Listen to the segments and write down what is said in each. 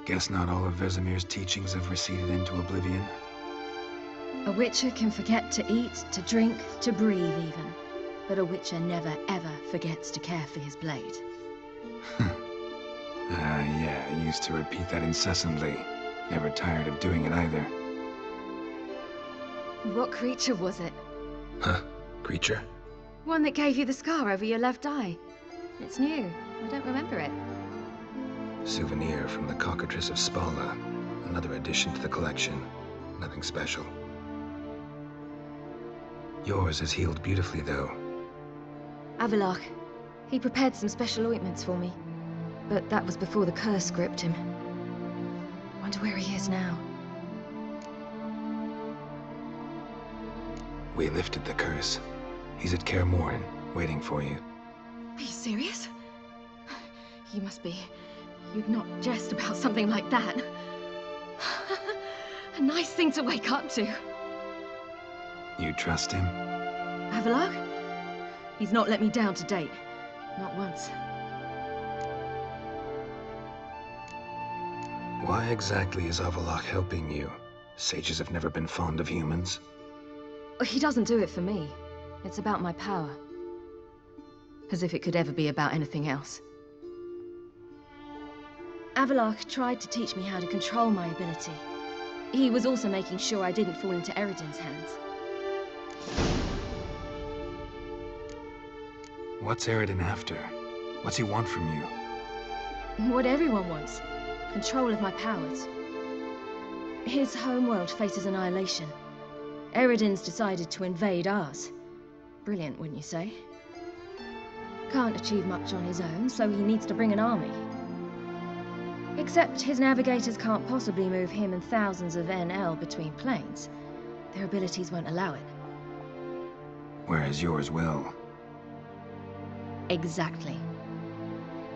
Guess not all of Vesemir's teachings have receded into oblivion. A witcher can forget to eat, to drink, to breathe even. But a witcher never ever forgets to care for his blade. Yeah, I used to repeat that incessantly. Never tired of doing it either. What creature was it? Huh? Creature? One that gave you the scar over your left eye. It's new. I don't remember it. Souvenir from the cockatrice of Spala. Another addition to the collection. Nothing special. Yours is healed beautifully, though. Avallac'h. He prepared some special ointments for me. But that was before the curse gripped him. Wonder where he is now. We lifted the curse. He's at Kaer Morhen, waiting for you. Are you serious? You must be. You'd not jest about something like that. A nice thing to wake up to. You trust him? Avallac'h? He's not let me down to date. Not once. Why exactly is Avallac'h helping you? Sages have never been fond of humans. He doesn't do it for me. It's about my power. As if it could ever be about anything else. Avallac'h tried to teach me how to control my ability. He was also making sure I didn't fall into Eredin's hands. What's Eredin after? What's he want from you? What everyone wants. Control of my powers. His homeworld faces annihilation. Eredin's decided to invade ours. Brilliant, wouldn't you say? Can't achieve much on his own, so he needs to bring an army. Except his navigators can't possibly move him and thousands of NL between planes. Their abilities won't allow it. Whereas yours will. Exactly.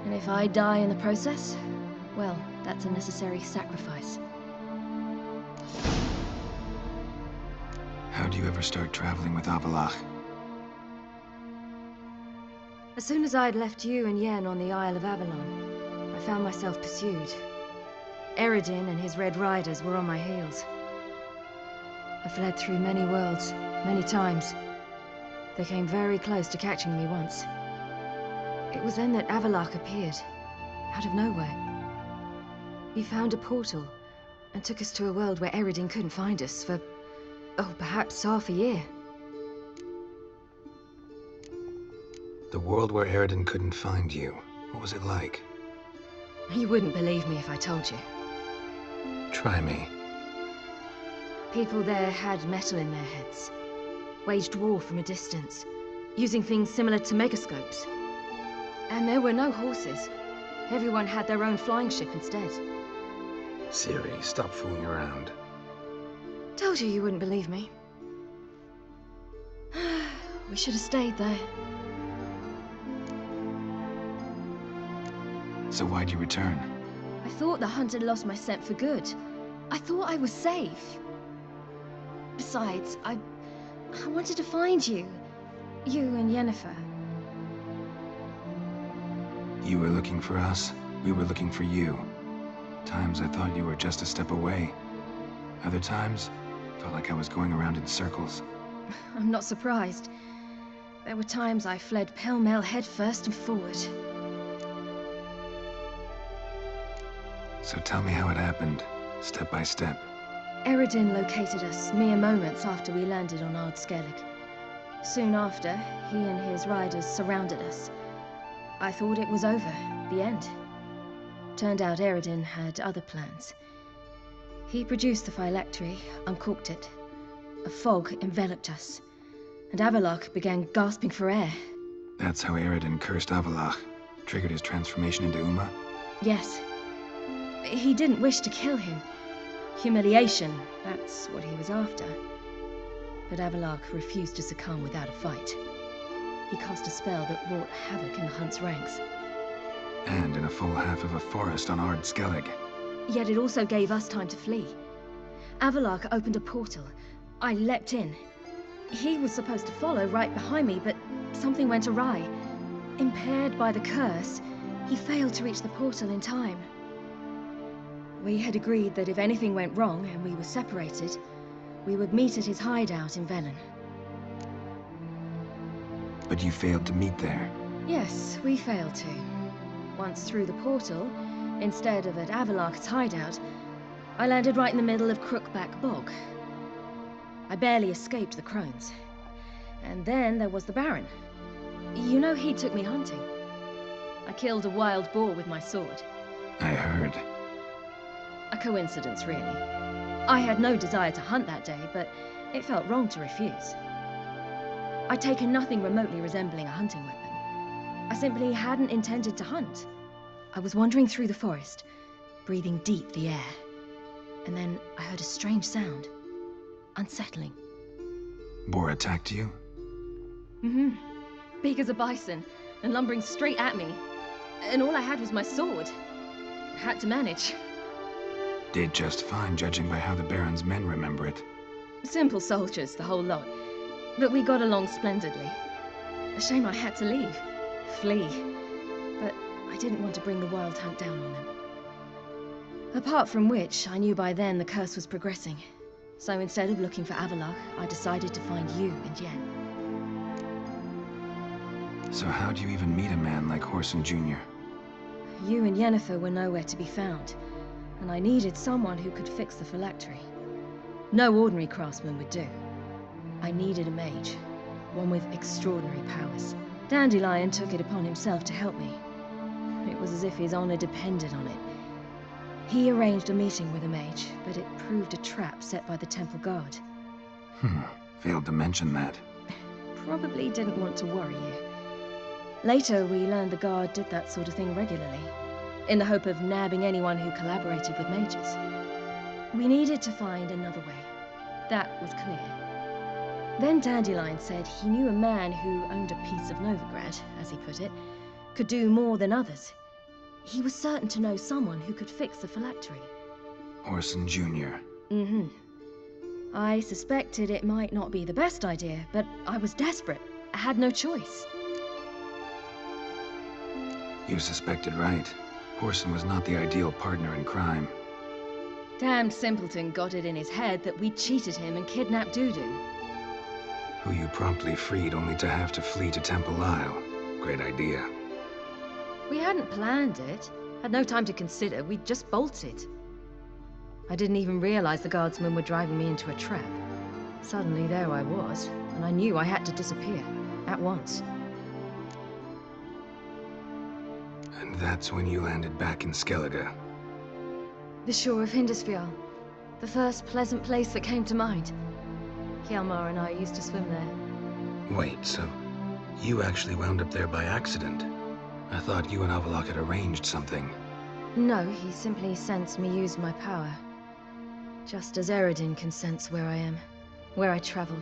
And if I die in the process, well, that's a necessary sacrifice. How do you ever start traveling with Avallac'h? As soon as I'd left you and Yen on the Isle of Avalon, I found myself pursued. Eredin and his Red Riders were on my heels. I fled through many worlds, many times. They came very close to catching me once. It was then that Avallac'h appeared, out of nowhere. He found a portal, and took us to a world where Eredin couldn't find us for, perhaps half a year. The world where Eredin couldn't find you. What was it like? You wouldn't believe me if I told you. Try me. People there had metal in their heads. Waged war from a distance, using things similar to megascopes. And there were no horses. Everyone had their own flying ship instead. Ciri, stop fooling around. Told you you wouldn't believe me. We should have stayed there. So why'd you return? I thought the hunt had lost my scent for good. I thought I was safe. Besides, I wanted to find you. You and Yennefer. You were looking for us. We were looking for you. Times I thought you were just a step away. Other times, felt like I was going around in circles. I'm not surprised. There were times I fled pell-mell headfirst and forward. So tell me how it happened, step by step. Eredin located us mere moments after we landed on Ard Skellig. Soon after, he and his riders surrounded us. I thought it was over, the end. Turned out Eredin had other plans. He produced the phylactery, uncorked it. A fog enveloped us, and Avallac'h began gasping for air. That's how Eredin cursed Avallac'h, triggered his transformation into Uma? Yes. He didn't wish to kill him. Humiliation, that's what he was after. But Avallac'h refused to succumb without a fight. He cast a spell that wrought havoc in the hunt's ranks. And in a full half of a forest on Ard Skellig. Yet it also gave us time to flee. Avallac'h opened a portal. I leapt in. He was supposed to follow right behind me, but something went awry. Impaired by the curse, he failed to reach the portal in time. We had agreed that if anything went wrong and we were separated, we would meet at his hideout in Velen. But you failed to meet there. Yes, we failed to. Once through the portal, instead of at Avalok's hideout, I landed right in the middle of Crookback Bog. I barely escaped the crones. And then there was the Baron. You know, he took me hunting. I killed a wild boar with my sword. I heard. A coincidence, really. I had no desire to hunt that day, but it felt wrong to refuse. I'd taken nothing remotely resembling a hunting weapon. I simply hadn't intended to hunt. I was wandering through the forest, breathing deep the air. And then I heard a strange sound. Unsettling. Boar attacked you? Mm-hmm. Big as a bison, and lumbering straight at me. And all I had was my sword. I had to manage. Did just fine, judging by how the Baron's men remember it. Simple soldiers, the whole lot. But we got along splendidly. A shame I had to leave. Flee. But I didn't want to bring the wild hunt down on them. Apart from which, I knew by then the curse was progressing. So instead of looking for Avalok, I decided to find you and Yen. So how'd you even meet a man like Whoreson Jr.? You and Yennefer were nowhere to be found, and I needed someone who could fix the phylactery. No ordinary craftsman would do. I needed a mage, one with extraordinary powers. Dandelion took it upon himself to help me. It was as if his honor depended on it. He arranged a meeting with a mage, but it proved a trap set by the temple guard. Failed to mention that. Probably didn't want to worry you. Later, we learned the guard did that sort of thing regularly, in the hope of nabbing anyone who collaborated with mages. We needed to find another way. That was clear. Then Dandelion said he knew a man who owned a piece of Novigrad, as he put it, could do more than others. He was certain to know someone who could fix the phylactery. Whoreson Jr. Mm-hmm. I suspected it might not be the best idea, but I was desperate. I had no choice. You suspected right. Whoreson was not the ideal partner in crime. Damned simpleton got it in his head that we'd cheated him and kidnapped Dudu. Who you promptly freed only to have to flee to Temple Isle. Great idea. We hadn't planned it. Had no time to consider. We just bolted. I didn't even realize the guardsmen were driving me into a trap. Suddenly there I was, and I knew I had to disappear. At once. And that's when you landed back in Skellige. The shore of Hindisfjall. The first pleasant place that came to mind. Hjalmar and I used to swim there. Wait, so you actually wound up there by accident? I thought you and Avalok had arranged something. No, he simply sensed me use my power. Just as Eredin can sense where I am, where I travel.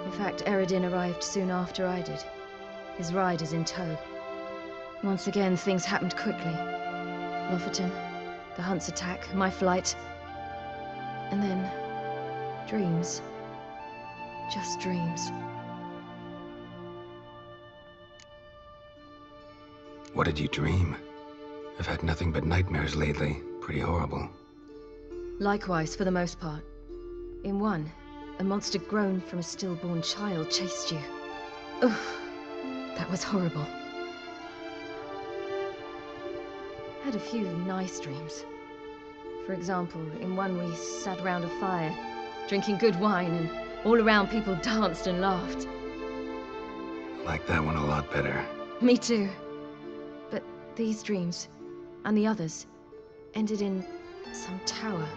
In fact, Eredin arrived soon after I did. His ride is in tow. Once again, things happened quickly. Lofoten, the hunt's attack, my flight. And then, dreams. Just dreams. What did you dream? I've had nothing but nightmares lately. Pretty horrible. Likewise, for the most part. In one, a monster grown from a stillborn child chased you. Ugh, that was horrible. Had a few nice dreams. For example, in one we sat around a fire, drinking good wine, and all around people danced and laughed. I like that one a lot better. Me too. But these dreams, and the others, ended in some tower.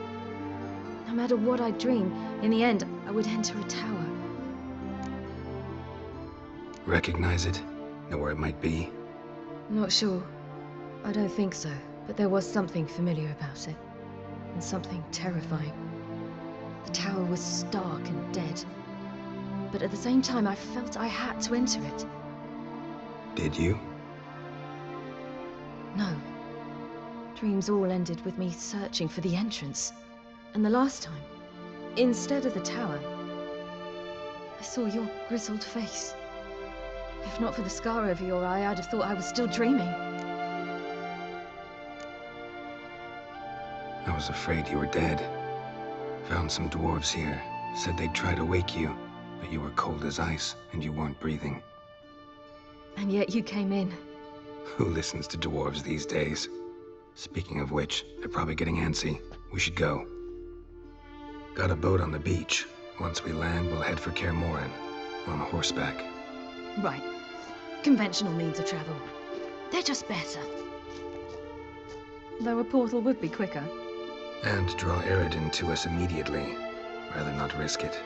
No matter what I dream, in the end, I would enter a tower. Recognize it? Know where it might be? Not sure. I don't think so, but there was something familiar about it. And something terrifying. The tower was stark and dead. But at the same time, I felt I had to enter it. Did you? No. Dreams all ended with me searching for the entrance. And the last time, instead of the tower, I saw your grizzled face. If not for the scar over your eye, I'd have thought I was still dreaming. I was afraid you were dead. Found some dwarves here. Said they'd try to wake you, but you were cold as ice and you weren't breathing. And yet you came in. Who listens to dwarves these days? Speaking of which, they're probably getting antsy. We should go. Got a boat on the beach. Once we land, we'll head for Kaer Morhen. On horseback. Right. Conventional means of travel. They're just better. Though a portal would be quicker. And draw Eredin to us immediately. Rather not risk it.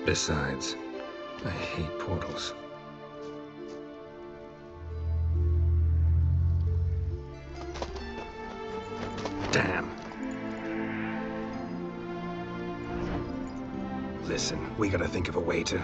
Besides, I hate portals. Damn. Listen, we gotta think of a way to...